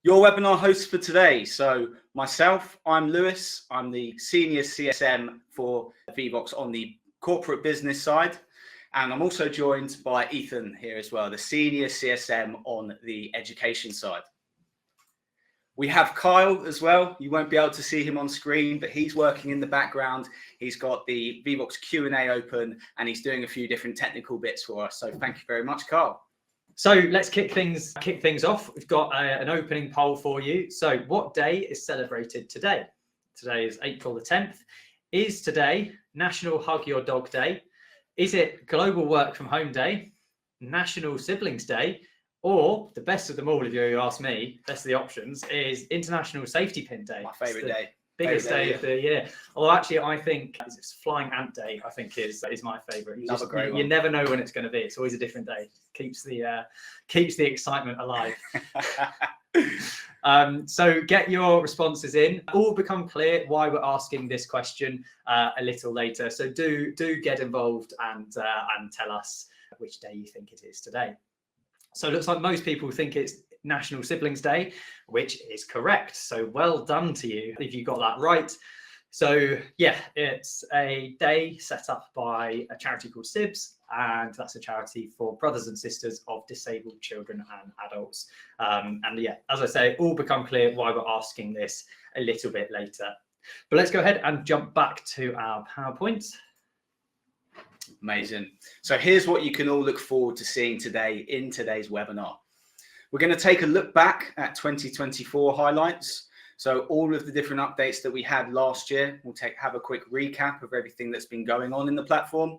Your webinar host for today. So myself, I'm Lewis. I'm the Senior CSM for Vevox on the corporate business side. And I'm also joined by Ethan here as well, the Senior CSM on the education side. We have Kyle as well. You won't be able to see him on screen, but he's working in the background. He's got the Vevox Q&A open and he's doing a few different technical bits for us. So thank you very much, Kyle. So let's kick things off. We've got an opening poll for you. So what day is celebrated today? Today is April the 10th. Is today National Hug Your Dog Day? Is it Global Work From Home Day? National Siblings Day? Or the best of them all, if you ask me, best of the options, is International Safety Pin Day. My favourite day. Biggest day of the year. Although actually, I think it's Flying Ant Day. I think is my favourite. You never know when it's going to be. It's always a different day. Keeps the excitement alive. So get your responses in. All become clear why we're asking this question a little later. So do get involved and tell us which day you think it is today. So it looks like most people think it's National Siblings Day, which is correct. So well done to you if you got that right. So yeah, it's a day set up by a charity called SIBS, and that's a charity for brothers and sisters of disabled children and adults. And yeah, as I say, all become clear why we're asking this a little bit later. But let's go ahead and jump back to our PowerPoint. Amazing. So here's what you can all look forward to seeing today in today's webinar. We're going to take a look back at 2024 highlights. So all of the different updates that we had last year, we'll have a quick recap of everything that's been going on in the platform.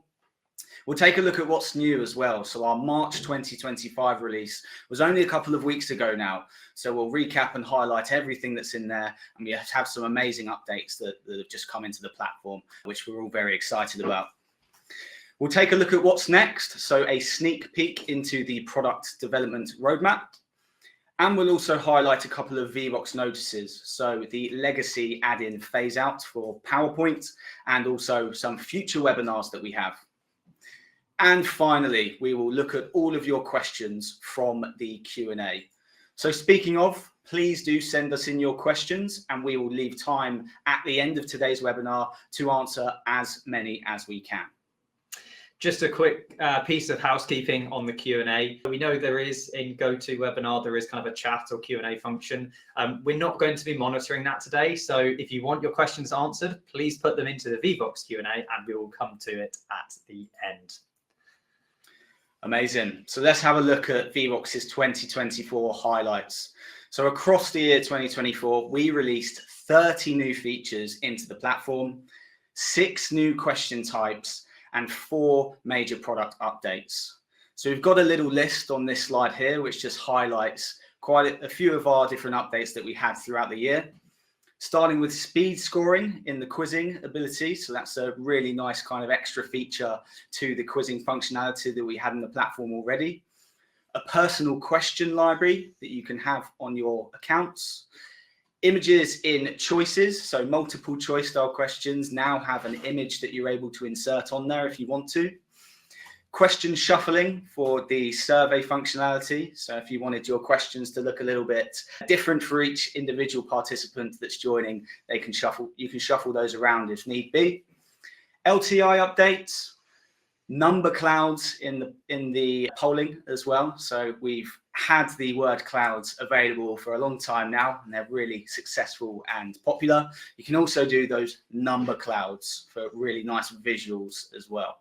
We'll take a look at what's new as well. So our March 2025 release was only a couple of weeks ago now. So we'll recap and highlight everything that's in there. And we have some amazing updates that have just come into the platform, which we're all very excited about. We'll take a look at what's next, so a sneak peek into the product development roadmap. And we'll also highlight a couple of Vevox notices, so the legacy add-in phase out for PowerPoint and also some future webinars that we have. And finally, we will look at all of your questions from the Q&A. So speaking of, please do send us in your questions and we will leave time at the end of today's webinar to answer as many as we can. Just a quick piece of housekeeping on the Q&A. We know there is in GoToWebinar, there is kind of a chat or Q&A function. We're not going to be monitoring that today. So if you want your questions answered, please put them into the Vevox Q&A and we will come to it at the end. Amazing. So let's have a look at Vevox's 2024 highlights. So across the year 2024, we released 30 new features into the platform, 6 new question types, and 4 major product updates. So we've got a little list on this slide here, which just highlights quite a few of our different updates that we had throughout the year. Starting with speed scoring in the quizzing ability. So that's a really nice kind of extra feature to the quizzing functionality that we had in the platform already. A personal question library that you can have on your accounts. Images in choices, so multiple choice style questions now have an image that you're able to insert on there if you want to. Question shuffling for the survey functionality. So if you wanted your questions to look a little bit different for each individual participant that's joining, you can shuffle those around if need be. LTI updates, number clouds in the polling as well. So we've had the word clouds available for a long time now, and they're really successful and popular. You can also do those number clouds for really nice visuals as well.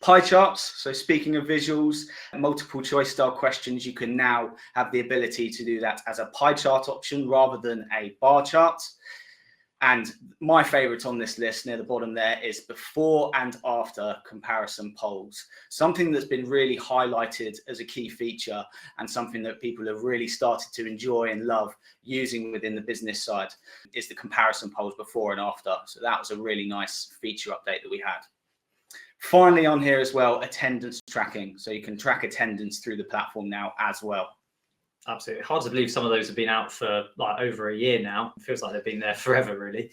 Pie charts. So speaking of visuals, multiple choice style questions, you can now have the ability to do that as a pie chart option rather than a bar chart. And my favorite on this list near the bottom there is before and after comparison polls. Something that's been really highlighted as a key feature and something that people have really started to enjoy and love using within the business side is the comparison polls before and after. So that was a really nice feature update that we had. Finally on here as well, attendance tracking. So you can track attendance through the platform now as well. Absolutely. Hard to believe some of those have been out for like over a year now. It feels like they've been there forever, really.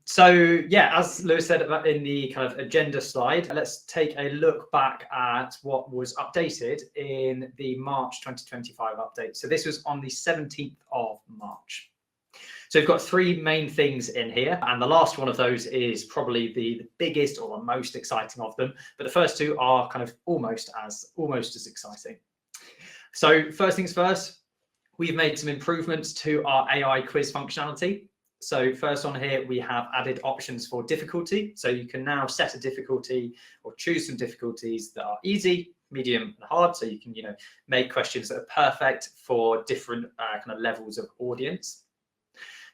So yeah, as Lewis said about in the kind of agenda slide, let's take a look back at what was updated in the March 2025 update. So this was on the 17th of March. So we've got three main things in here, and the last one of those is probably the biggest or the most exciting of them. But the first two are kind of almost as exciting. So first things first, we've made some improvements to our AI quiz functionality. So first on here, we have added options for difficulty. So you can now set a difficulty or choose some difficulties that are easy, medium, and hard. So you can, make questions that are perfect for different kind of levels of audience.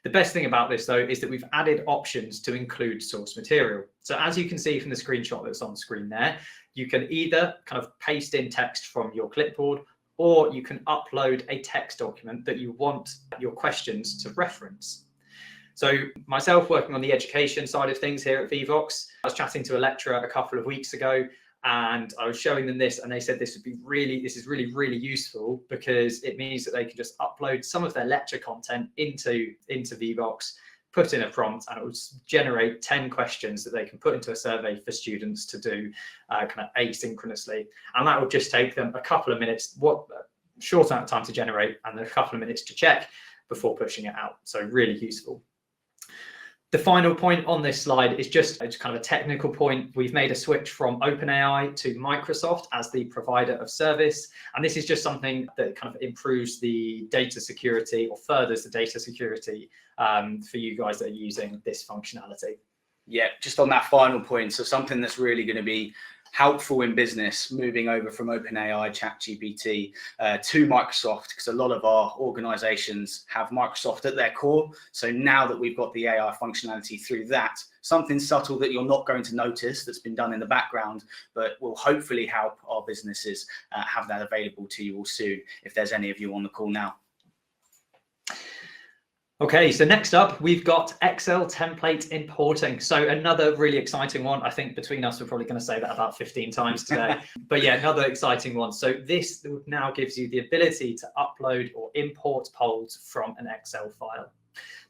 The best thing about this, though, is that we've added options to include source material. So as you can see from the screenshot that's on screen there, you can either kind of paste in text from your clipboard, or you can upload a text document that you want your questions to reference. So myself, working on the education side of things here at Vevox, I was chatting to a lecturer a couple of weeks ago, and I was showing them this, and they said this is really useful, because it means that they can just upload some of their lecture content into Vevox, put in a prompt, and it will generate 10 questions that they can put into a survey for students to do kind of asynchronously. And that will just take them a couple of minutes, short amount of time to generate, and a couple of minutes to check before pushing it out. So really useful. The final point on this slide is just kind of a technical point. We've made a switch from OpenAI to Microsoft as the provider of service. And this is just something that kind of improves the data security or furthers the data security for you guys that are using this functionality. Yeah, just on that final point. So something that's really going to be helpful in business, moving over from OpenAI, ChatGPT to Microsoft, because a lot of our organizations have Microsoft at their core. So now that we've got the AI functionality through that, something subtle that you're not going to notice that's been done in the background, but will hopefully help our businesses have that available to you all soon, if there's any of you on the call now. Okay, so next up, we've got Excel template importing. So another really exciting one. I think between us, we're probably going to say that about 15 times today. But yeah, another exciting one. So this now gives you the ability to upload or import polls from an Excel file.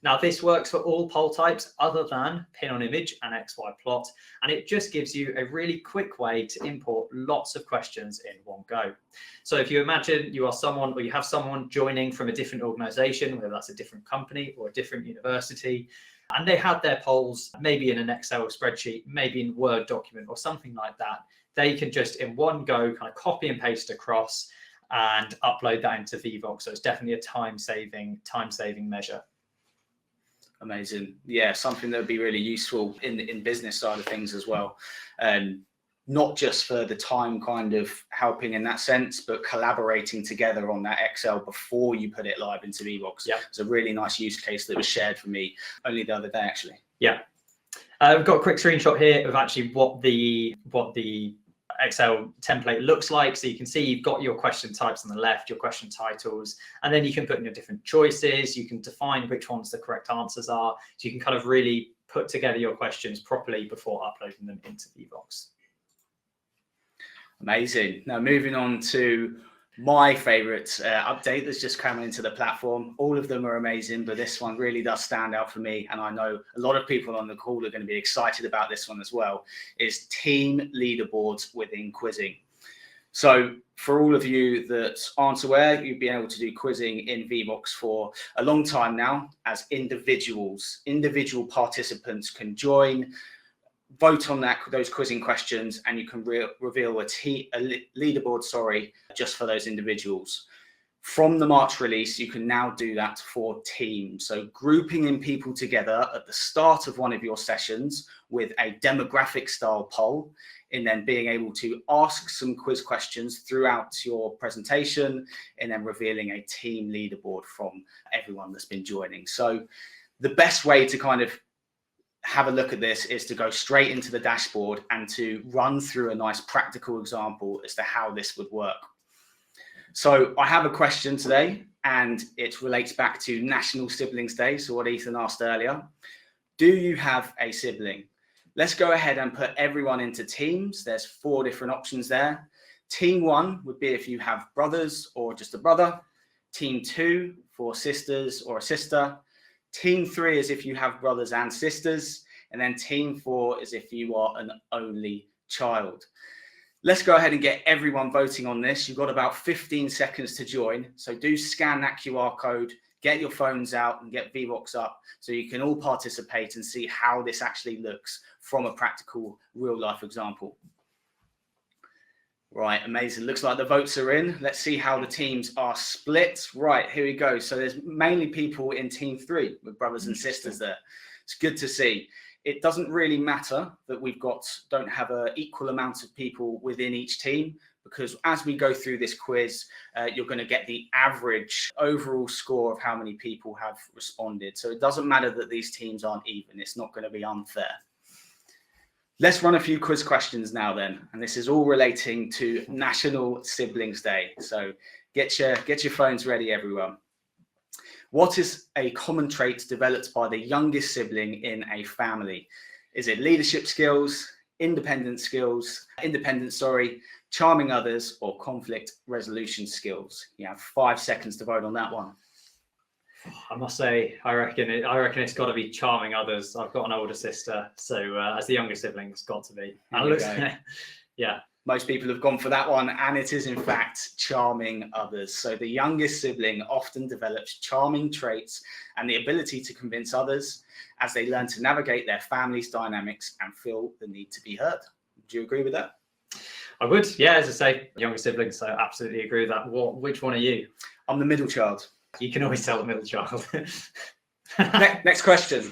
Now, this works for all poll types other than pin on image and XY plot, and it just gives you a really quick way to import lots of questions in one go. So if you imagine you are someone, or you have someone joining from a different organization, whether that's a different company or a different university, and they had their polls maybe in an Excel spreadsheet, maybe in Word document or something like that, they can just in one go kind of copy and paste across and upload that into Vevox. So it's definitely a time-saving measure. Amazing. Yeah, something that would be really useful in business side of things as well. Not just for the time kind of helping in that sense, but collaborating together on that Excel before you put it live into Vevox. Yeah. It's a really nice use case that was shared for me only the other day, actually. Yeah. We've got a quick screenshot here of actually what the Excel template looks like. So you can see you've got your question types on the left, your question titles, and then you can put in your different choices. You can define which ones the correct answers are. So you can kind of really put together your questions properly before uploading them into Vevox. Amazing. Now moving on to my favorite update that's just coming into the platform. All of them are amazing, but this one really does stand out for me. And I know a lot of people on the call are going to be excited about this one as well, is team leaderboards within quizzing. So for all of you that aren't aware, you've been able to do quizzing in Vevox for a long time now as individuals. Individual participants can join, vote on those quizzing questions, and you can reveal a leaderboard, just for those individuals. From the March release, you can now do that for teams. So grouping in people together at the start of one of your sessions with a demographic style poll, and then being able to ask some quiz questions throughout your presentation, and then revealing a team leaderboard from everyone that's been joining. So the best way to kind of have a look at this is to go straight into the dashboard and to run through a nice practical example as to how this would work. So I have a question today, and it relates back to National Siblings Day. So what Ethan asked earlier, do you have a sibling? Let's go ahead and put everyone into teams. There's 4 different options there. Team 1 would be if you have brothers or just a brother. Team 2 for sisters or a sister. Team 3 is if you have brothers and sisters. And then team 4 is if you are an only child. Let's go ahead and get everyone voting on this. You've got about 15 seconds to join. So do scan that QR code, get your phones out and get Vevox up so you can all participate and see how this actually looks from a practical real life example. Right, amazing. Looks like the votes are in. Let's see how the teams are split. Right, here we go. So there's mainly people in team 3 with brothers and sisters there. It's good to see. It doesn't really matter that don't have an equal amount of people within each team, because as we go through this quiz, you're going to get the average overall score of how many people have responded. So it doesn't matter that these teams aren't even. It's not going to be unfair. Let's run a few quiz questions now then, and this is all relating to National Siblings Day. So get your phones ready, everyone. What is a common trait developed by the youngest sibling in a family? Is it leadership skills, independence, charming others, or conflict resolution skills? You have 5 seconds to vote on that one. I must say, I reckon it's got to be charming others. I've got an older sister, so as the younger sibling, it's got to be. Yeah. Most people have gone for that one, and it is in fact charming others. So the youngest sibling often develops charming traits and the ability to convince others as they learn to navigate their family's dynamics and feel the need to be heard. Do you agree with that? I would, yeah. As I say, younger siblings, so I absolutely agree with that. Which one are you? I'm the middle child. You can always tell the middle child. Next question.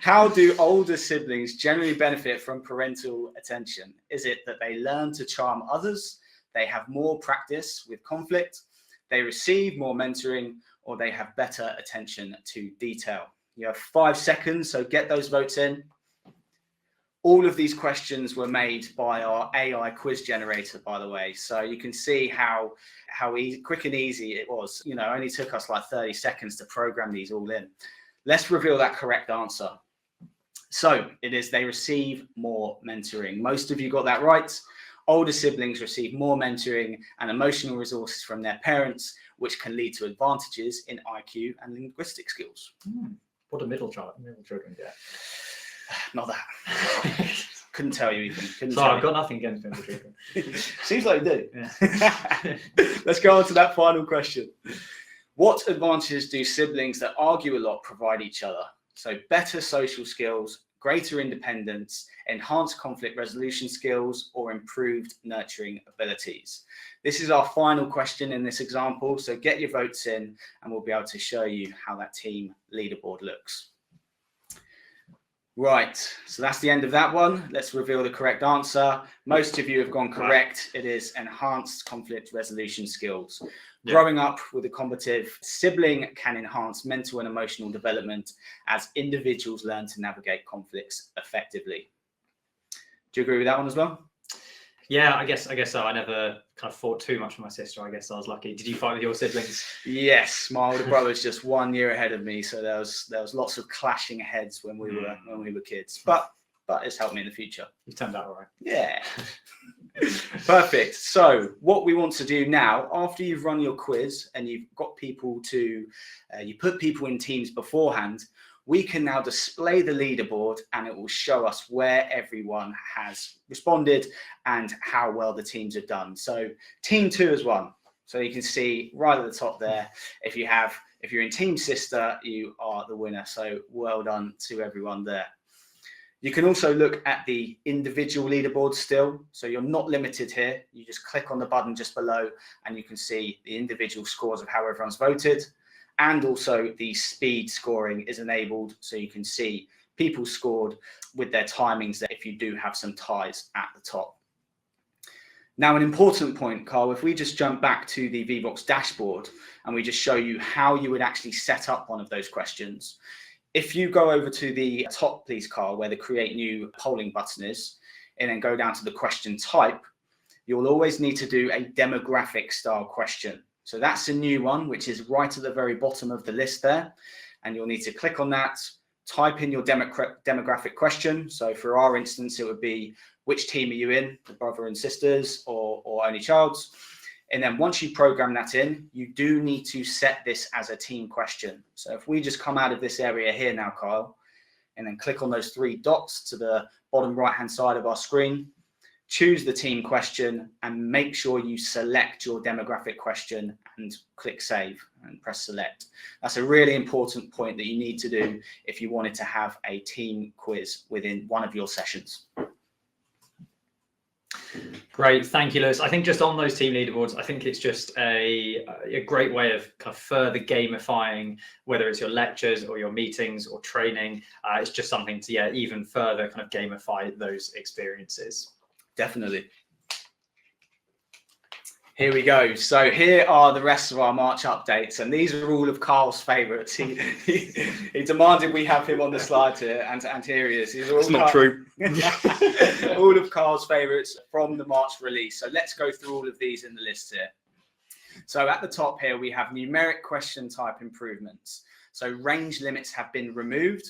How do older siblings generally benefit from parental attention? Is it that they learn to charm others, they have more practice with conflict, they receive more mentoring, or they have better attention to detail? You have 5 seconds, so get those votes in. All of these questions were made by our AI quiz generator, by the way. So you can see how quick and easy it was. You know, it only took us like 30 seconds to program these all in. Let's reveal that correct answer. So it is they receive more mentoring. Most of you got that right. Older siblings receive more mentoring and emotional resources from their parents, which can lead to advantages in IQ and linguistic skills. What do middle children get? Not that. Couldn't tell you even. Sorry, I've got nothing against middle children. Seems like you do. Yeah. Let's go on to that final question. What advantages do siblings that argue a lot provide each other? So better social skills, greater independence, enhanced conflict resolution skills, or improved nurturing abilities? This is our final question in this example. So get your votes in and we'll be able to show you how that team leaderboard looks. Right, so that's the end of that one. Let's reveal the correct answer. Most of you have gone correct. It is enhanced conflict resolution skills. Yeah. Growing up with a combative sibling can enhance mental and emotional development as individuals learn to navigate conflicts effectively. Do you agree with that one as well? Yeah, I guess so. I never kind of fought too much with my sister. I guess I was lucky. Did you fight with your siblings? Yes, my older brother's just 1 year ahead of me, so there was lots of clashing heads when we were kids. But it's helped me in the future. You turned out all right. Yeah. Perfect. So what we want to do now, after you've run your quiz and you've got people to, you put people in teams beforehand, we can now display the leaderboard and it will show us where everyone has responded and how well the teams have done. So team 2 has won. So you can see right at the top there, if you're in team sister, you are the winner. So well done to everyone there. You can also look at the individual leaderboard still. So you're not limited here. You just click on the button just below and you can see the individual scores of how everyone's voted. And also the speed scoring is enabled, so you can see people scored with their timings there if you do have some ties at the top. Now, an important point, Carl, if we just jump back to the Vevox dashboard and we just show you how you would actually set up one of those questions. If you go over to the top, please, Carl, where the create new polling button is, and then go down to the question type, you'll always need to do a demographic style question. So that's a new one, which is right at the very bottom of the list there. And you'll need to click on that, type in your demographic question. So for our instance, it would be, which team are you in, the brother and sisters or only childs? And then once you program that in, you do need to set this as a team question. So if we just come out of this area here now, Kyle, and then click on those 3 dots to the bottom right-hand side of our screen, choose the team question and make sure you select your demographic question and click save and press select. That's a really important point that you need to do if you wanted to have a team quiz within one of your sessions. Great, thank you, Lewis. I think just on those team leaderboards, I think it's just a great way of kind of further gamifying, whether it's your lectures or your meetings or training. It's just something to even further kind of gamify those experiences. Definitely. Here we go. So here are the rest of our March updates, and these are all of Carl's favourites. He demanded we have him on the slide here, and here he is. It's not true. All of Carl's favourites from the March release. So let's go through all of these in the list here. So at the top here, we have numeric question type improvements. So range limits have been removed.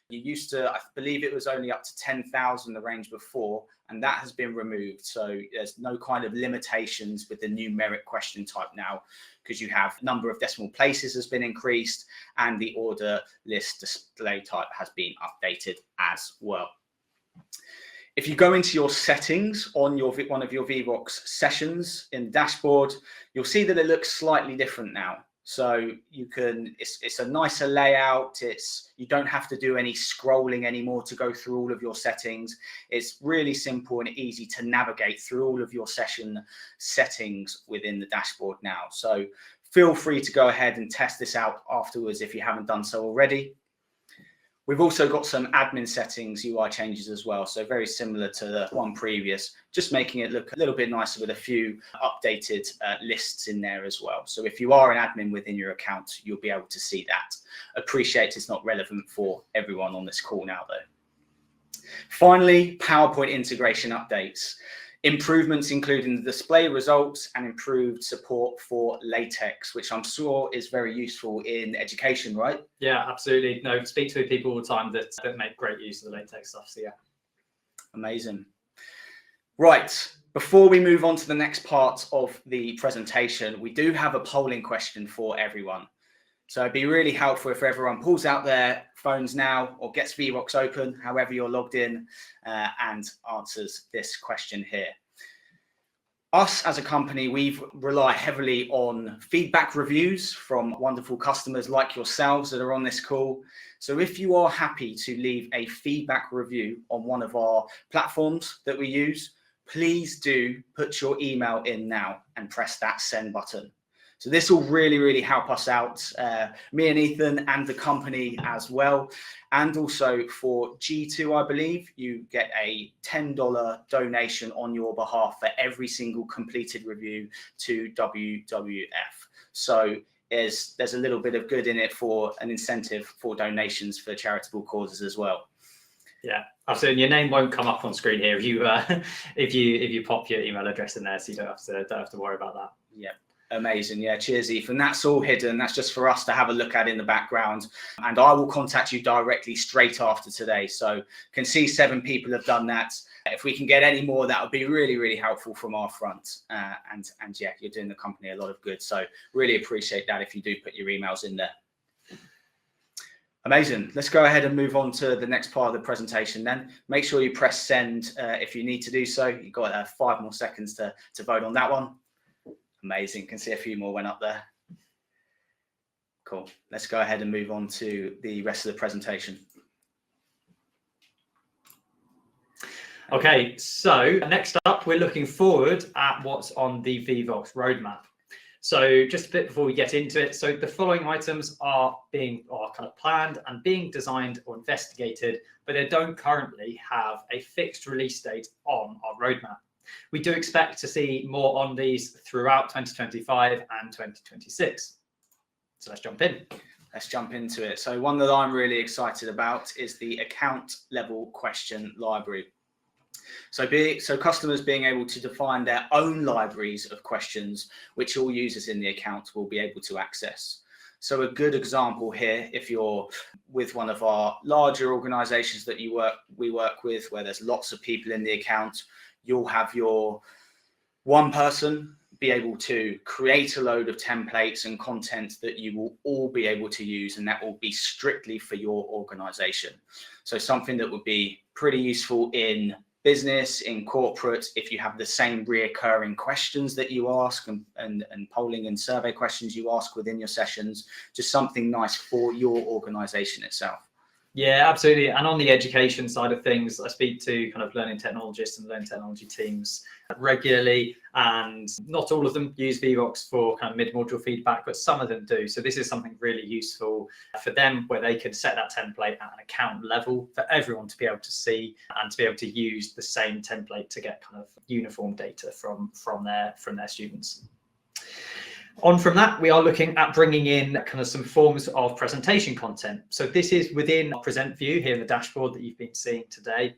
You used to, I believe it was only up to 10,000 the range before, and that has been removed. So there's no kind of limitations with the numeric question type now, because you have number of decimal places has been increased and the order list display type has been updated as well. If you go into your settings on your one of your Vevox sessions in the dashboard, you'll see that it looks slightly different now. So you can, it's a nicer layout. You don't have to do any scrolling anymore to go through all of your settings. It's really simple and easy to navigate through all of your session settings within the dashboard now. So feel free to go ahead and test this out afterwards if you haven't done so already. We've also got some admin settings, UI changes as well. So very similar to the one previous, just making it look a little bit nicer with a few updated lists in there as well. So if you are an admin within your account, you'll be able to see that. Appreciate it's not relevant for everyone on this call now though. Finally, PowerPoint integration updates. Improvements including the display results and improved support for LaTeX, which I'm sure is very useful in education, right? Yeah, absolutely. No, speak to people all the time that make great use of the LaTeX stuff. So yeah. Amazing. Right, before we move on to the next part of the presentation, we do have a polling question for everyone. So it'd be really helpful if everyone pulls out their phones now or gets Vevox open, however you're logged in, and answers this question here. Us as a company, we rely heavily on feedback reviews from wonderful customers like yourselves that are on this call. So if you are happy to leave a feedback review on one of our platforms that we use, please do put your email in now and press that send button. So this will really, really help us out, me and Ethan and the company as well. And also for G2, I believe, you get a $10 donation on your behalf for every single completed review to WWF. So there's a little bit of good in it for an incentive for donations for charitable causes as well. Yeah, absolutely. Your name won't come up on screen here if you pop your email address in there, so you don't have to worry about that. Yeah. Amazing. Yeah, cheers, Ethan. That's all hidden. That's just for us to have a look at in the background. And I will contact you directly straight after today. So can see 7 people have done that. If we can get any more, that would be really, really helpful from our front. And yeah, you're doing the company a lot of good. So really appreciate that if you do put your emails in there. Amazing. Let's go ahead and move on to the next part of the presentation then. Make sure you press send if you need to do so. You've got 5 more seconds to vote on that one. Amazing. Can see a few more went up there. Cool. Let's go ahead and move on to the rest of the presentation. Okay, so next up, we're looking forward at what's on the Vevox roadmap. So just a bit before we get into it, so the following items are kind of planned and being designed or investigated, but they don't currently have a fixed release date on our roadmap. We do expect to see more on these throughout 2025 and 2026. So let's jump in. Let's jump into it. So one that I'm really excited about is the account level question library. So customers being able to define their own libraries of questions, which all users in the account will be able to access. So a good example here, if you're with one of our larger organizations that we work with, where there's lots of people in the account, you'll have your one person be able to create a load of templates and content that you will all be able to use, and that will be strictly for your organization. So something that would be pretty useful in business, in corporate, if you have the same reoccurring questions that you ask and polling and survey questions you ask within your sessions, just something nice for your organization itself. Yeah, absolutely. And on the education side of things, I speak to kind of learning technologists and learning technology teams regularly, and not all of them use Vevox for kind of mid-module feedback, but some of them do. So this is something really useful for them, where they can set that template at an account level for everyone to be able to see and to be able to use the same template to get kind of uniform data from their students. On from that, we are looking at bringing in kind of some forms of presentation content. So this is within our present view here in the dashboard that you've been seeing today.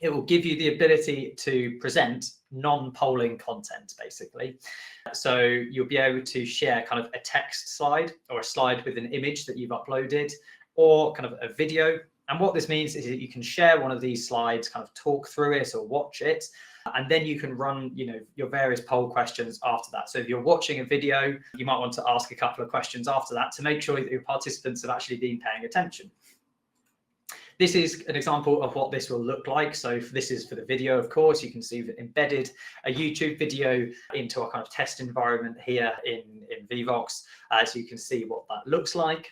It will give you the ability to present non-polling content, basically. So you'll be able to share kind of a text slide or a slide with an image that you've uploaded, or kind of a video. And what this means is that you can share one of these slides, kind of talk through it or watch it, and then you can run, your various poll questions after that. So if you're watching a video, you might want to ask a couple of questions after that to make sure that your participants have actually been paying attention. This is an example of what this will look like. So this is for the video, of course. You can see we've embedded a YouTube video into our kind of test environment here in Vevox, so you can see what that looks like.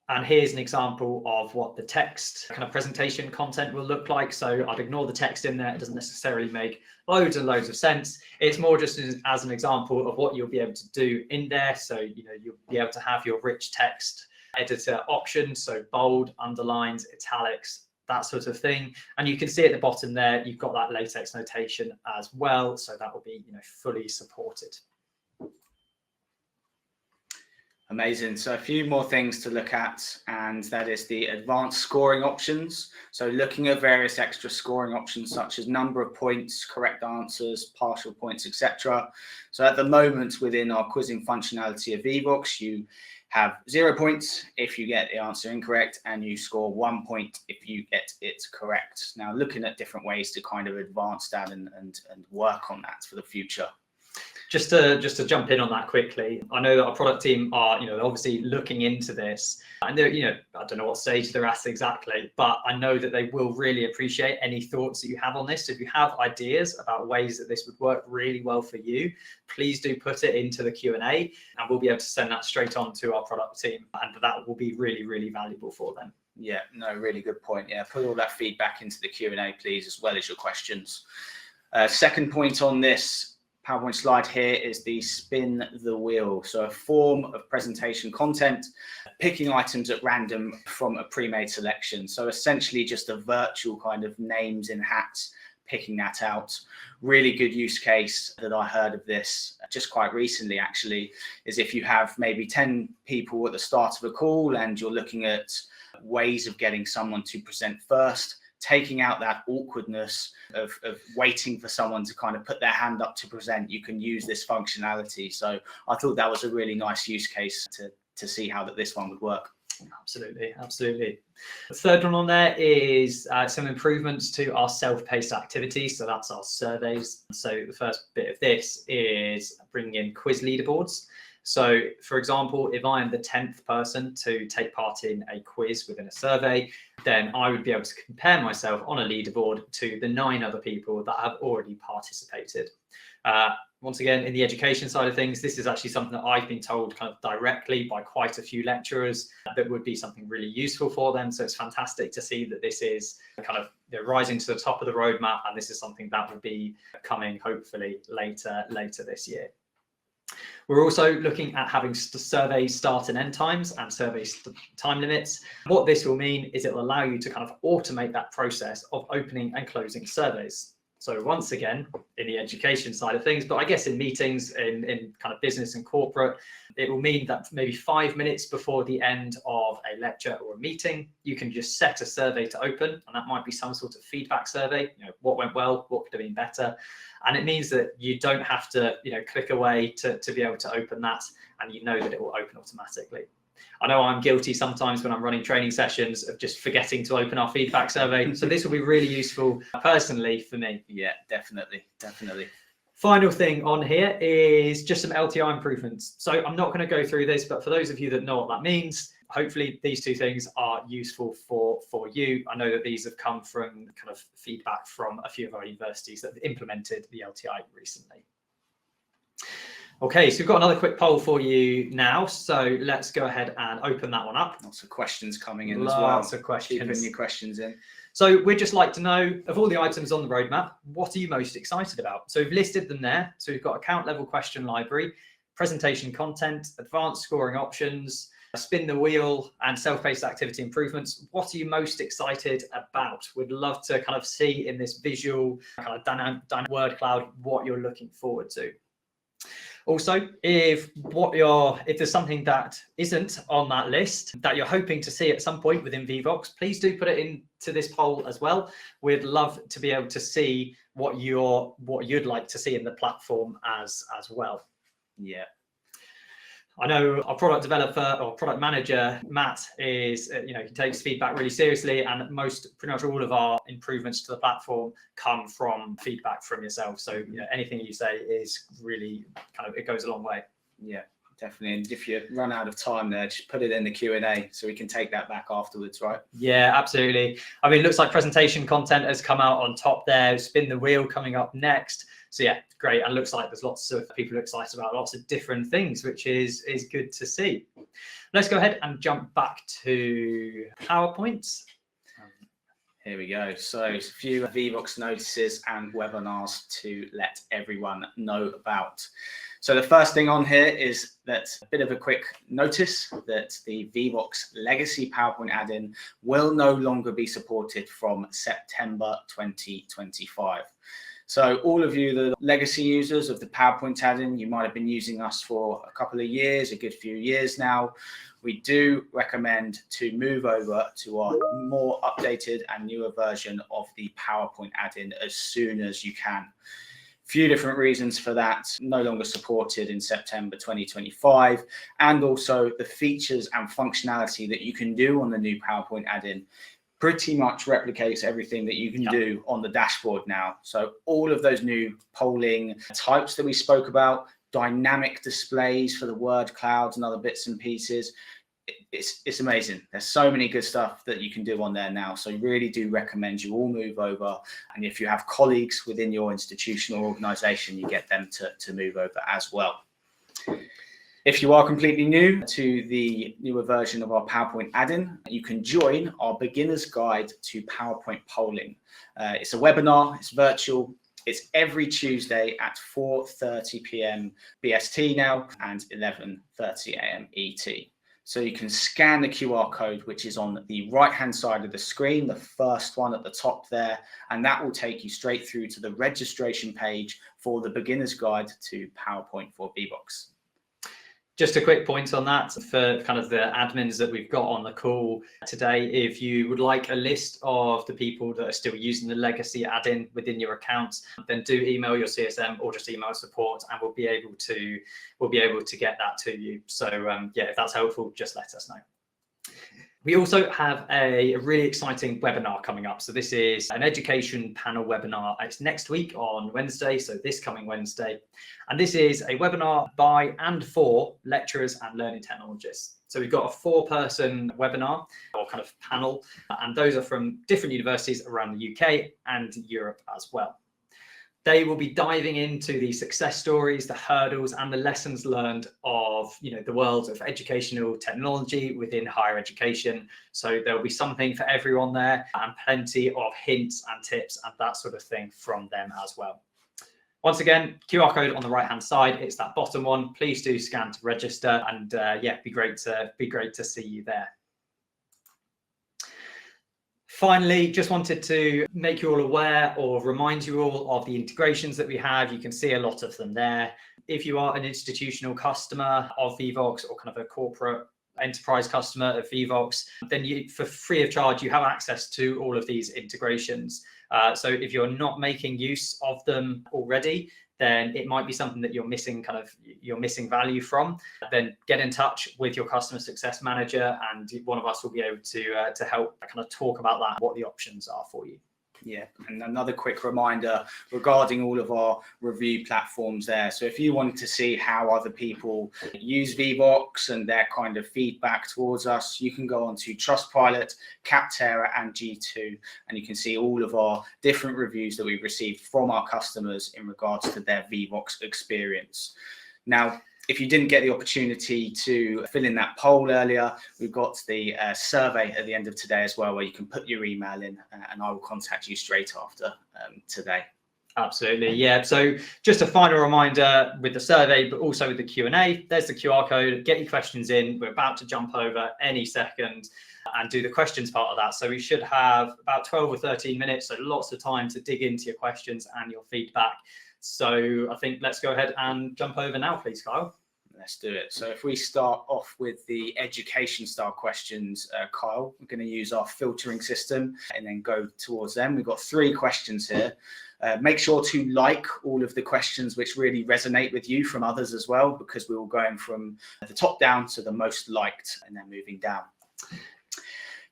And here's an example of what the text kind of presentation content will look like. So I'd ignore the text in there. It doesn't necessarily make loads and loads of sense. It's more just as an example of what you'll be able to do in there. So, you'll be able to have your rich text editor options. So bold, underlines, italics, that sort of thing. And you can see at the bottom there, you've got that latex notation as well. So that will be, fully supported. Amazing. So a few more things to look at, and that is the advanced scoring options. So looking at various extra scoring options such as number of points, correct answers, partial points, etc. So at the moment within our quizzing functionality of Vevox, you have 0 points if you get the answer incorrect, and you score 1 point if you get it correct. Now looking at different ways to kind of advance that and work on that for the future. Just to jump in on that quickly, I know that our product team are, they're obviously looking into this, and they're, I don't know what stage they're at exactly, but I know that they will really appreciate any thoughts that you have on this. So if you have ideas about ways that this would work really well for you, please do put it into the Q&A, and we'll be able to send that straight on to our product team, and that will be really, really valuable for them. Yeah, no, really good point. Yeah, put all that feedback into the Q&A, please, as well as your questions. Second point on this PowerPoint slide here is the spin the wheel. So a form of presentation content, picking items at random from a pre-made selection. So essentially just a virtual kind of names in hats, picking that out. Really good use case that I heard of this just quite recently, actually, is if you have maybe 10 people at the start of a call and you're looking at ways of getting someone to present first, taking out that awkwardness of waiting for someone to kind of put their hand up to present, you can use this functionality. So I thought that was a really nice use case to see how this one would work. Absolutely, absolutely. The third one on there is some improvements to our self-paced activities. So that's our surveys. So the first bit of this is bringing in quiz leaderboards. So, for example, if I am the 10th person to take part in a quiz within a survey, then I would be able to compare myself on a leaderboard to the 9 other people that have already participated. Once again, in the education side of things, this is actually something that I've been told kind of directly by quite a few lecturers that would be something really useful for them. So it's fantastic to see that this is kind of rising to the top of the roadmap, and this is something that will be coming hopefully later this year. We're also looking at having survey start and end times and survey time limits. What this will mean is it will allow you to kind of automate that process of opening and closing surveys. So once again, in the education side of things, but I guess in meetings, in kind of business and corporate, it will mean that maybe 5 minutes before the end of a lecture or a meeting, you can just set a survey to open, and that might be some sort of feedback survey, what went well, what could have been better. And it means that you don't have to, click away to be able to open that, and that it will open automatically. I know I'm guilty sometimes when I'm running training sessions of just forgetting to open our feedback survey. So this will be really useful personally for me. Yeah, definitely. Final thing on here is just some LTI improvements. So I'm not going to go through this, but for those of you that know what that means, hopefully these two things are useful for you. I know that these have come from kind of feedback from a few of our universities that have implemented the LTI recently. Okay, so we've got another quick poll for you now. So let's go ahead and open that one up. Lots of questions coming in as well. Lots of questions. Keeping your questions in. So we'd just like to know, of all the items on the roadmap, what are you most excited about? So we've listed them there. So we've got account level question library, presentation content, advanced scoring options, spin the wheel, and self-paced activity improvements. What are you most excited about? We'd love to kind of see in this visual kind of dynamic word cloud what you're looking forward to. Also, if there's something that isn't on that list that you're hoping to see at some point within Vevox, please do put it into this poll as well. We'd love to be able to see what you'd like to see in the platform as well. Yeah. I know our product developer or product manager, Matt, is, he takes feedback really seriously, and pretty much all of our improvements to the platform come from feedback from yourself. So, anything you say is really it goes a long way. Yeah, definitely. And if you run out of time there, just put it in the Q&A so we can take that back afterwards, right? Yeah, absolutely. I mean, it looks like presentation content has come out on top there. Spin the wheel coming up next. So yeah, great. And looks like there's lots of people excited about lots of different things, which is good to see. Let's go ahead and jump back to PowerPoint. Here we go. So a few Vevox notices and webinars to let everyone know about. So the first thing on here is that a bit of a quick notice that the Vevox legacy PowerPoint add-in will no longer be supported from September 2025. So all of you, the legacy users of the PowerPoint add-in, you might have been using us for a couple of years, a good few years now. We do recommend to move over to our more updated and newer version of the PowerPoint add-in as soon as you can. Few different reasons for that. No longer supported in September 2025, and also the features and functionality that you can do on the new PowerPoint add-in pretty much replicates everything that you can do on the dashboard now. So all of those new polling types that we spoke about, dynamic displays for the word clouds and other bits and pieces, it's amazing. There's so many good stuff that you can do on there now. So really do recommend you all move over. And if you have colleagues within your institutional organization, you get them to move over as well. If you are completely new to the newer version of our PowerPoint add-in, you can join our beginner's guide to PowerPoint polling. It's a webinar, it's virtual. It's every Tuesday at 4:30 p.m. BST now and 11:30 a.m. ET. So you can scan the QR code, which is on the right-hand side of the screen, the first one at the top there, and that will take you straight through to the registration page for the beginner's guide to PowerPoint for Vevox. Just a quick point on that for kind of the admins that we've got on the call today. If you would like a list of the people that are still using the legacy add-in within your accounts, then do email your CSM or just email support, and we'll be able to get that to you. So yeah, if that's helpful, just let us know. We also have a really exciting webinar coming up. So this is an education panel webinar. It's next week on Wednesday, so this coming Wednesday. And this is a webinar by and for lecturers and learning technologists. So we've got a 4-person webinar or kind of panel, and those are from different universities around the UK and Europe as well. They will be diving into the success stories, the hurdles, and the lessons learned of the world of educational technology within higher education. So there will be something for everyone there, and plenty of hints and tips and that sort of thing from them as well. Once again, QR code on the right-hand side. It's that bottom one. Please do scan to register, and yeah, be great to see you there. Finally, just wanted to make you all aware or remind you all of the integrations that we have. You can see a lot of them there. If you are an institutional customer of Vevox or kind of a corporate enterprise customer of Vevox, then for free of charge, you have access to all of these integrations. So if you're not making use of them already, then it might be something that you're missing value from. Then get in touch with your customer success manager, and one of us will be able to help kind of talk about that, what the options are for you. Yeah, and another quick reminder regarding all of our review platforms there. So if you wanted to see how other people use Vevox and their kind of feedback towards us, you can go on to Trustpilot, Capterra and G2, and you can see all of our different reviews that we've received from our customers in regards to their Vevox experience. Now, if you didn't get the opportunity to fill in that poll earlier, we've got the survey at the end of today as well, where you can put your email in and I will contact you straight after today. Absolutely, yeah. So just a final reminder with the survey, but also with the Q&A, there's the QR code, get your questions in. We're about to jump over any second and do the questions part of that. So we should have about 12 or 13 minutes, so lots of time to dig into your questions and your feedback. So I think let's go ahead and jump over now, please, Kyle. Let's do it. So if we start off with the education style questions, Kyle, we're going to use our filtering system and then go towards them. We've got 3 questions here. Make sure to like all of the questions which really resonate with you from others as well, because we're all going from the top down to the most liked and then moving down.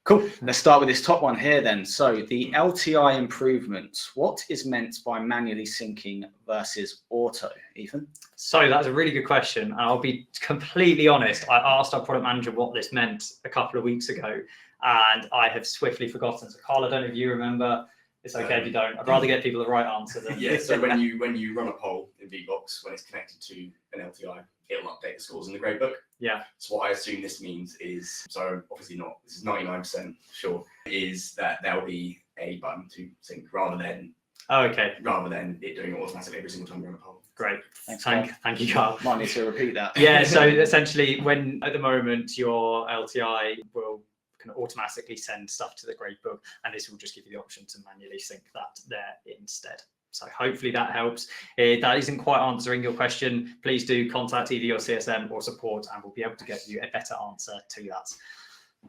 Cool. Let's start with this top one here then. So the LTI improvements, what is meant by manually syncing versus auto, Ethan? So that's a really good question. And I'll be completely honest. I asked our product manager what this meant a couple of weeks ago, and I have swiftly forgotten. So Carl, I don't know if you remember. It's okay if you don't. I'd rather get people the right answer than yeah. So when you run a poll in Vevox, when it's connected to an LTI, it'll update the scores in the gradebook. Yeah. So what I assume this means is, so obviously not, this is 99% sure, is that there'll be a button to sync rather than it doing it automatically every single time you run a poll. Great. Thanks, Thank you, Carl. Might need to repeat that. Yeah. So essentially, when at the moment your LTI will can automatically send stuff to the gradebook, and this will just give you the option to manually sync that there instead. So hopefully that helps. If that isn't quite answering your question, please do contact either your CSM or support, and we'll be able to get you a better answer to that.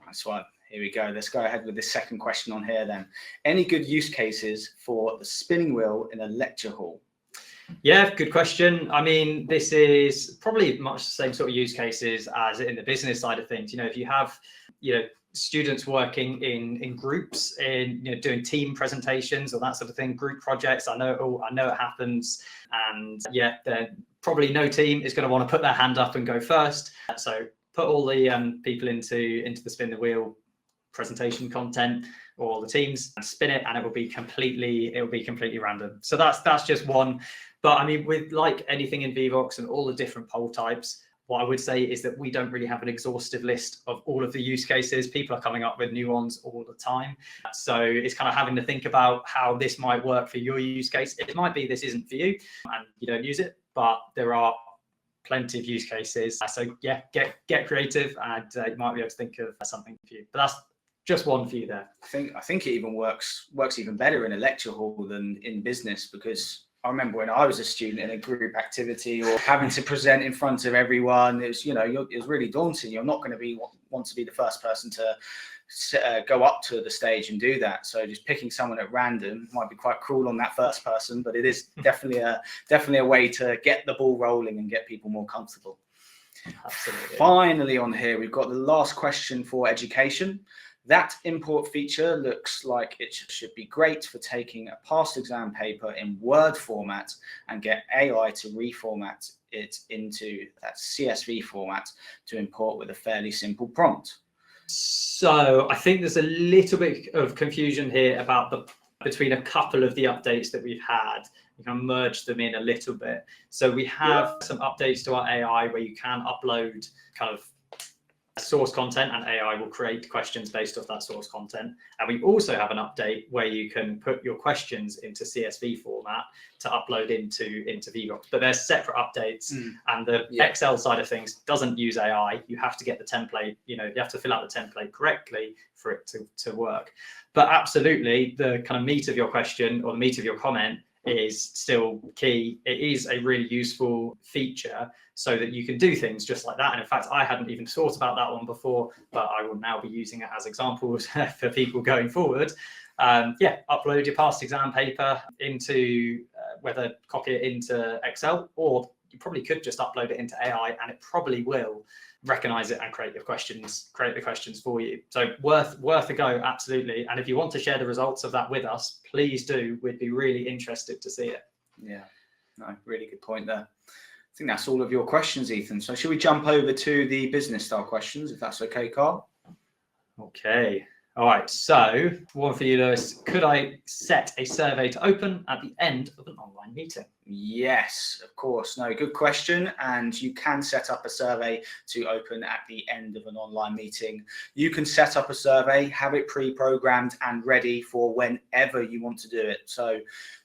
That's right. Here we go. Let's go ahead with this second question on here then. Any good use cases for the spinning wheel in a lecture hall? Yeah, good question. I mean, this is probably much the same sort of use cases as in the business side of things. You know, if you have, students working in groups, in doing team presentations or that sort of thing, group projects. I know it happens, and yeah, then probably no team is going to want to put their hand up and go first. So put all the people into the spin the wheel presentation content, or all the teams, and spin it, and it will be completely random. So that's just one. But I mean, with like anything in Vevox and all the different poll types, what I would say is that we don't really have an exhaustive list of all of the use cases. People are coming up with new ones all the time. So it's kind of having to think about how this might work for your use case. It might be this isn't for you and you don't use it, but there are plenty of use cases. So yeah, get creative, and you might be able to think of something for you. But that's just one for you there. I think it even works even better in a lecture hall than in business, because I remember when I was a student in a group activity or having to present in front of everyone, it was, it was really daunting. You're not going to want to be the first person to go up to the stage and do that. So just picking someone at random might be quite cruel on that first person, but it is definitely a way to get the ball rolling and get people more comfortable. Absolutely. Finally on here, we've got the last question for education. That import feature looks like it should be great for taking a past exam paper in Word format and get AI to reformat it into that CSV format to import with a fairly simple prompt. So I think there's a little bit of confusion here about between a couple of the updates that we've had. You can merge them in a little bit. So we have some updates to our AI where you can upload kind of source content, and AI will create questions based off that source content. And we also have an update where you can put your questions into CSV format to upload into Vevox. But they're separate updates, and the Excel side of things doesn't use AI. You have to get the template, you have to fill out the template correctly for it to work. But absolutely, the kind of meat of your question or the meat of your comment is still key. It is a really useful feature so that you can do things just like that. And in fact, I hadn't even thought about that one before, but I will now be using it as examples for people going forward. Upload your past exam paper into whether copy it into Excel or you probably could just upload it into AI and it probably will recognize it and create the questions for you. So worth a go, absolutely. And if you want to share the results of that with us, please do. We'd be really interested to see it. Yeah, no, really good point there. I think that's all of your questions, Ethan. So should we jump over to the business style questions, if that's okay, Carl? Okay. All right. So one for you, Lewis. Could I set a survey to open at the end of an online meeting? Yes, of course. No, good question. And you can set up a survey to open at the end of an online meeting. You can set up a survey, have it pre-programmed and ready for whenever you want to do it. So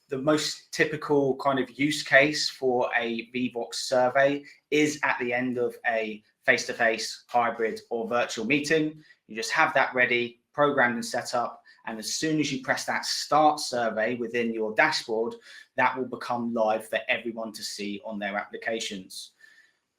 the most typical kind of use case for a Vevox survey is at the end of a face-to-face, hybrid or virtual meeting. You just have that ready, programmed and set up. And as soon as you press that start survey within your dashboard, that will become live for everyone to see on their applications.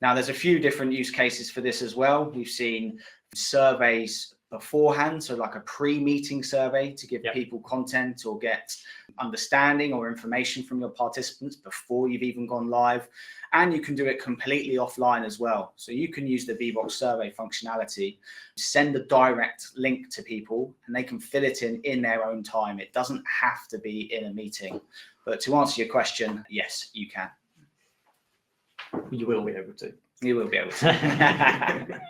Now, there's a few different use cases for this as well. We've seen surveys beforehand, so like a pre-meeting survey to give people content or get understanding or information from your participants before you've even gone live. And you can do it completely offline as well. So you can use the Vevox survey functionality, send a direct link to people and they can fill it in their own time. It doesn't have to be in a meeting. But to answer your question, yes, you can. You will be able to. You will be able to.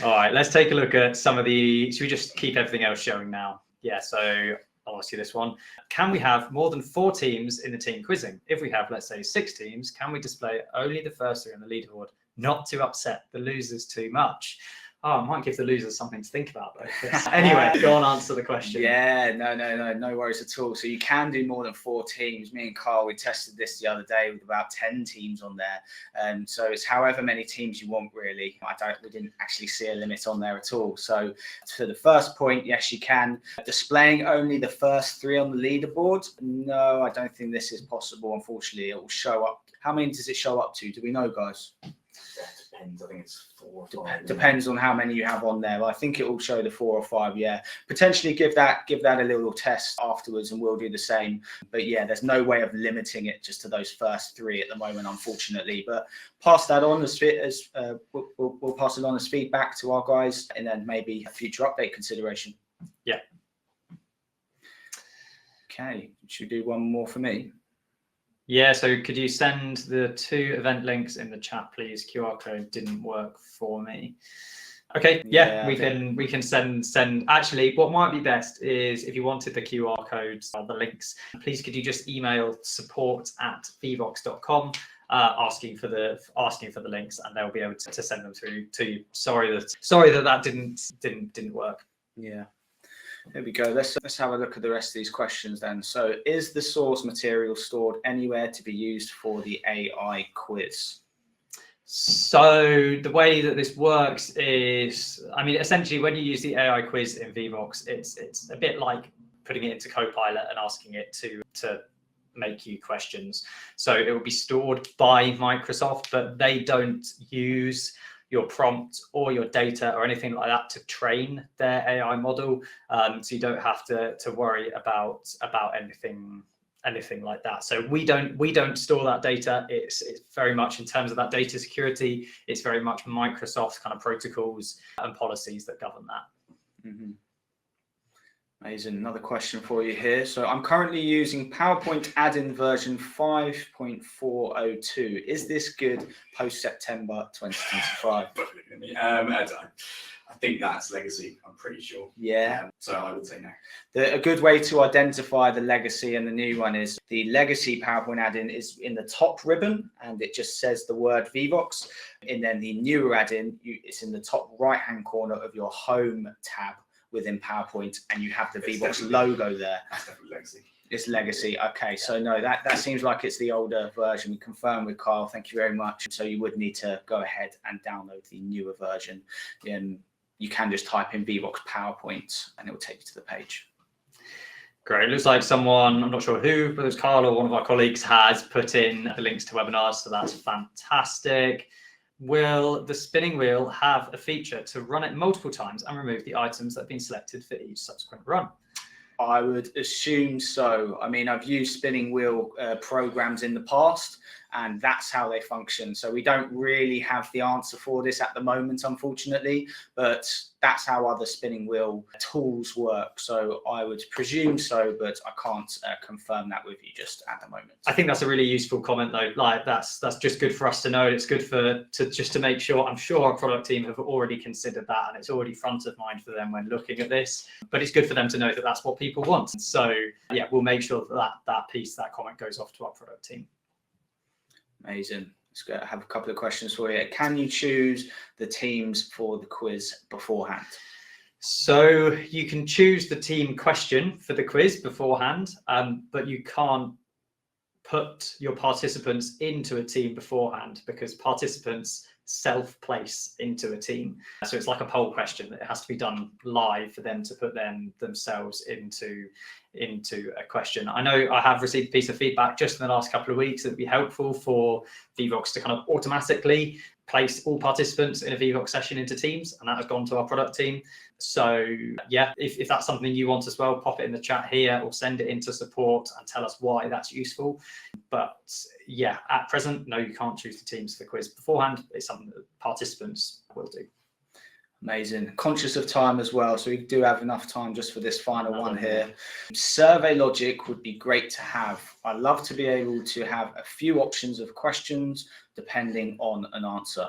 All right, let's take a look at some of the, should we just keep everything else showing now? Yeah, so I'll ask you this one. Can we have more than 4 teams in the team quizzing? If we have, let's say, 6 teams, can we display only the first 3 on the leaderboard, not to upset the losers too much? Oh, I might give the losers something to think about though. Anyway, go on, answer the question. Yeah, no worries at all. So you can do more than 4 teams. Me and Carl, we tested this the other day with about 10 teams on there. So it's however many teams you want, really. We didn't actually see a limit on there at all. So to the first point, yes, you can. Displaying only the first 3 on the leaderboard? No, I don't think this is possible. Unfortunately, it will show up. How many does it show up to? Do we know, guys? Depends. I think it's 4 or 5. Depends on how many you have on there. I think it will show the 4 or 5. Yeah, potentially give that a little test afterwards, and we'll do the same. But yeah, there's no way of limiting it just to those first 3 at the moment, unfortunately. But pass that on we'll pass it on as feedback to our guys, and then maybe a future update consideration. Yeah. Okay, should we do one more for me? Yeah, so could you send the 2 event links in the chat, please? QR code didn't work for me. Okay, yeah, we can send. Actually, what might be best is if you wanted the QR codes or the links, please could you just email support@vevox.com asking for the links, and they'll be able to send them through to you. Sorry that didn't work. Yeah. There we go. Let's have a look at the rest of these questions then. So is the source material stored anywhere to be used for the AI quiz? So the way that this works is, I mean, essentially when you use the AI quiz in Vevox, it's a bit like putting it into Copilot and asking it to make you questions. So it will be stored by Microsoft, but they don't use your prompt or your data or anything like that to train their AI model. So you don't have to worry about anything like that. So we don't store that data. It's very much in terms of that data security, it's very much Microsoft kind of protocols and policies that govern that. Mm-hmm. Amazing. Another question for you here. So I'm currently using PowerPoint add-in version 5.402. Is this good post-September 2025? I think that's legacy, I'm pretty sure. Yeah. So I would say no. A good way to identify the legacy and the new one is the legacy PowerPoint add-in is in the top ribbon and it just says the word Vevox. And then the newer add-in, it's in the top right-hand corner of your home tab within PowerPoint, and you have the Vevox logo there. That's definitely legacy. It's legacy. Okay, so no, that seems like it's the older version. We confirmed with Kyle. Thank you very much. So you would need to go ahead and download the newer version. You can just type in Vevox PowerPoint, and it will take you to the page. Great. It looks like someone, I'm not sure who, but it's Carl or one of our colleagues has put in the links to webinars, so that's fantastic. Will the spinning wheel have a feature to run it multiple times and remove the items that have been selected for each subsequent run? I would assume so. I mean, I've used spinning wheel programs in the past, and that's how they function. So we don't really have the answer for this at the moment, unfortunately, but that's how other spinning wheel tools work. So I would presume so, but I can't confirm that with you just at the moment. I think that's a really useful comment though. Like that's just good for us to know. It's good to make sure. I'm sure our product team have already considered that, and it's already front of mind for them when looking at this. But it's good for them to know that that's what people want. So yeah, we'll make sure that comment goes off to our product team. Amazing. Let's go. I have a couple of questions for you. Can you choose the teams for the quiz beforehand? So you can choose the team question for the quiz beforehand, but you can't put your participants into a team beforehand because participants self-place into a team. So it's like a poll question that has to be done live for them to put themselves into a question. I know I have received a piece of feedback just in the last couple of weeks that would be helpful for Vevox to kind of automatically place all participants in a Vevox session into teams, and that has gone to our product team. So yeah, if that's something you want as well, pop it in the chat here or send it into support and tell us why that's useful. But yeah, at present, no, you can't choose the teams for the quiz beforehand. It's something that participants will do. Amazing. Conscious of time as well, so we do have enough time just for this final one here. Survey logic would be great to have. I'd love to be able to have a few options of questions depending on an answer.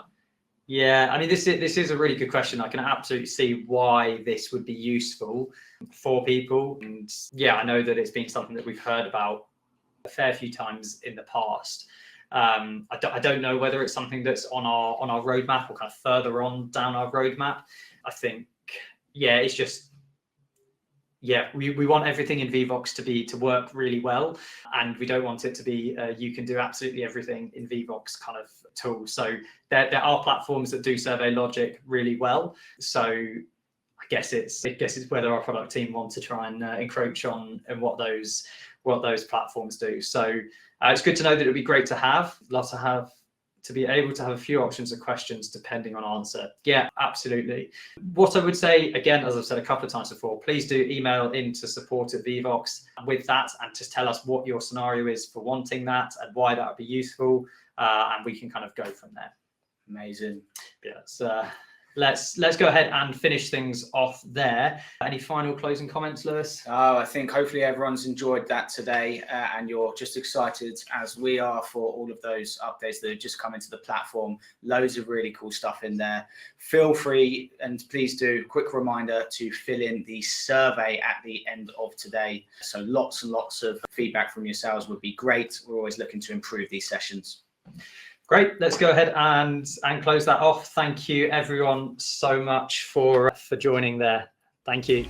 Yeah, I mean, this is a really good question. I can absolutely see why this would be useful for people. And yeah, I know that it's been something that we've heard about a fair few times in the past. I don't know whether it's something that's on our roadmap or kind of further on down our roadmap. I think, yeah, it's just, yeah, we want everything in Vevox to work really well, and we don't want it to be you can do absolutely everything in Vevox kind of tool. So there are platforms that do survey logic really well. So I guess it's whether our product team want to try and encroach on and what those platforms do. So it's good to know that it would be great to have. Love to be able to have a few options of questions depending on answer. Yeah, absolutely. What I would say, again, as I've said a couple of times before, please do email into support@Vevox with that and just tell us what your scenario is for wanting that and why that would be useful, and we can kind of go from there. Amazing. Yeah, let's go ahead and finish things off there. Any final closing comments, Lewis? I think hopefully everyone's enjoyed that today, and you're just excited as we are for all of those updates that have just come into the platform. Loads of really cool stuff in there. Feel free, and please do, quick reminder to fill in the survey at the end of today. So lots and lots of feedback from yourselves would be great. We're always looking to improve these sessions. Great. Let's go ahead and close that off. Thank you everyone so much for joining there. Thank you.